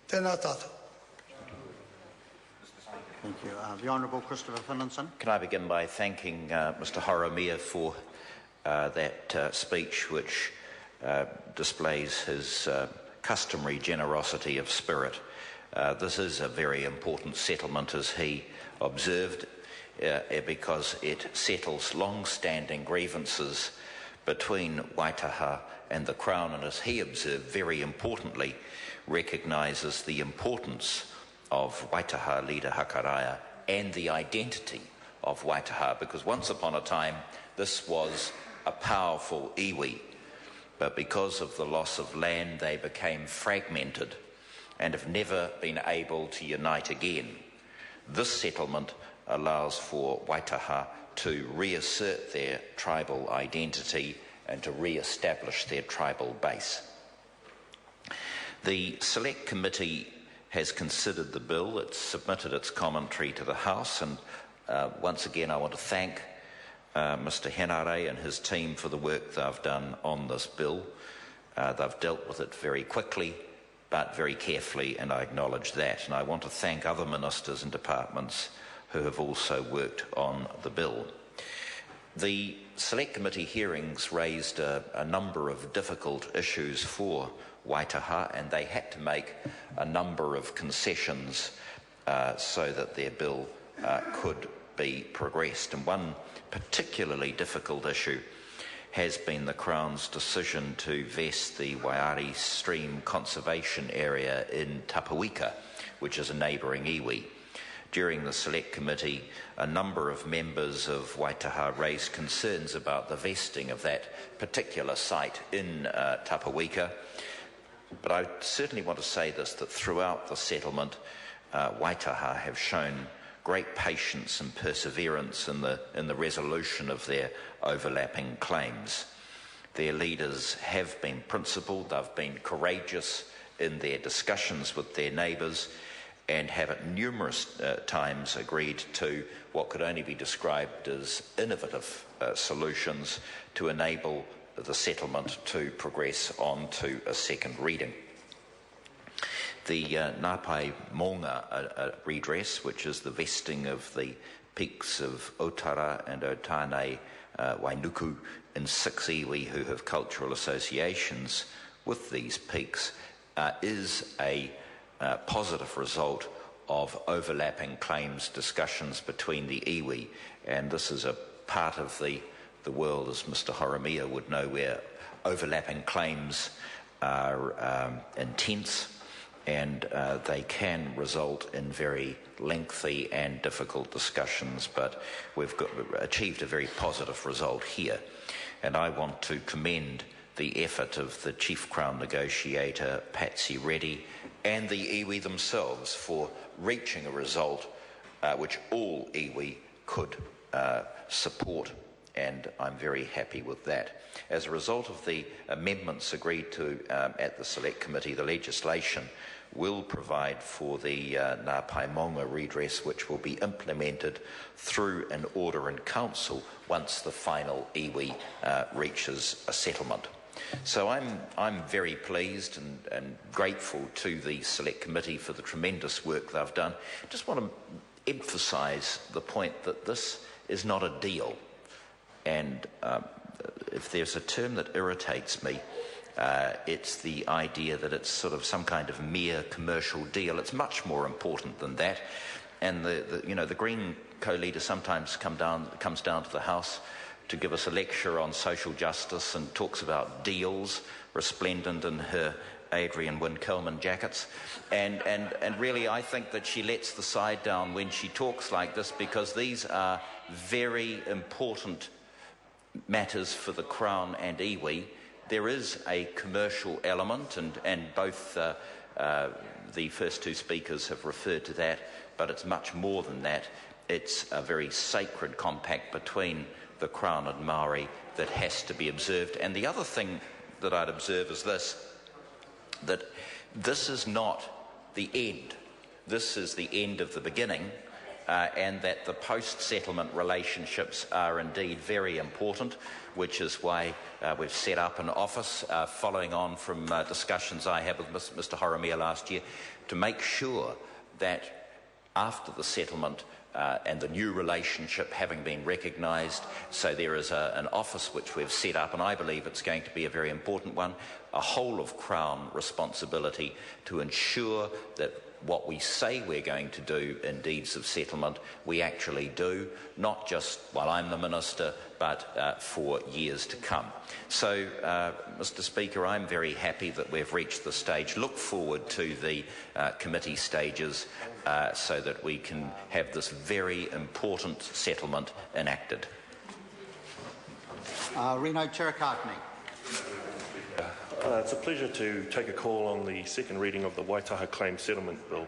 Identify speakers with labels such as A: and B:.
A: Tēnā tātou.
B: Thank you. The Honourable Christopher Finlinson.
C: Can I begin by thanking Mr Horomia for that speech, which displays his customary generosity of spirit. This is a very important settlement, as he observed, because it settles long-standing grievances between Waitaha and the Crown, and as he observed, very importantly, recognises the importance of Waitaha leader Hakaraia and the identity of Waitaha, because once upon a time this was a powerful iwi, but because of the loss of land they became fragmented and have never been able to unite again. This settlement allows for Waitaha to reassert their tribal identity and to re-establish their tribal base. The Select Committee has considered the bill. It's submitted its commentary to the House, and once again I want to thank Mr Henare and his team for the work they've done on this bill. They've dealt with it very quickly but very carefully, and I acknowledge that. And I want to thank other ministers and departments who have also worked on the bill. The Select Committee hearings raised a number of difficult issues for Waitaha, and they had to make a number of concessions so that their bill could be progressed. And one particularly difficult issue has been the Crown's decision to vest the Waiari Stream Conservation Area in Tapawika, which is a neighbouring iwi. During the Select Committee, a number of members of Waitaha raised concerns about the vesting of that particular site in Tapawika. But I certainly want to say this, that throughout the settlement, Waitaha have shown great patience and perseverance in the resolution of their overlapping claims. Their leaders have been principled, they've been courageous in their discussions with their neighbours, and have at numerous times agreed to what could only be described as innovative solutions to enable the settlement to progress on to a second reading. The Ngāpai Maunga redress, which is the vesting of the peaks of Otara and Otane Wainuku in 6 iwi who have cultural associations with these peaks, is a positive result of overlapping claims discussions between the iwi, and this is a part of the world, as Mr Horomia would know, where overlapping claims are intense, and they can result in very lengthy and difficult discussions, but we've achieved a very positive result here. And I want to commend the effort of the Chief Crown Negotiator, Patsy Reddy, and the iwi themselves for reaching a result which all iwi could support, and I'm very happy with that. As a result of the amendments agreed to at the Select Committee, the legislation will provide for the Ngāpai Maunga redress, which will be implemented through an order in Council once the final iwi reaches a settlement. So I'm very pleased and grateful to the Select Committee for the tremendous work they've done. I just want to emphasise the point that this is not a deal. And if there's a term that irritates me, it's the idea that it's sort of some kind of mere commercial deal. It's much more important than that. And the Green co-leader sometimes comes down to the House to give us a lecture on social justice and talks about deals, resplendent in her Adrian Wynne-Kelman jackets. And really I think that she lets the side down when she talks like this, because these are very important matters for the Crown and iwi. There is a commercial element, and both the first two speakers have referred to that, but it's much more than that. It's a very sacred compact between the Crown and Maori that has to be observed. And the other thing that I'd observe is this, that this is not the end. This is the end of the beginning. and that the post-settlement relationships are indeed very important, which is why we've set up an office, following on from discussions I had with Mr Horomia last year, to make sure that after the settlement and the new relationship having been recognised, so there is an office which we've set up, and I believe it's going to be a very important one, a whole of Crown responsibility to ensure that what we say we're going to do in deeds of settlement, we actually do, not just while I'm the Minister, but for years to come. So, Mr Speaker, I'm very happy that we've reached this stage. Look forward to the committee stages so that we can have this very important settlement enacted.
B: Reno Chirikatni.
A: It's a pleasure to take a call on the second reading of the Waitaha Claim Settlement Bill.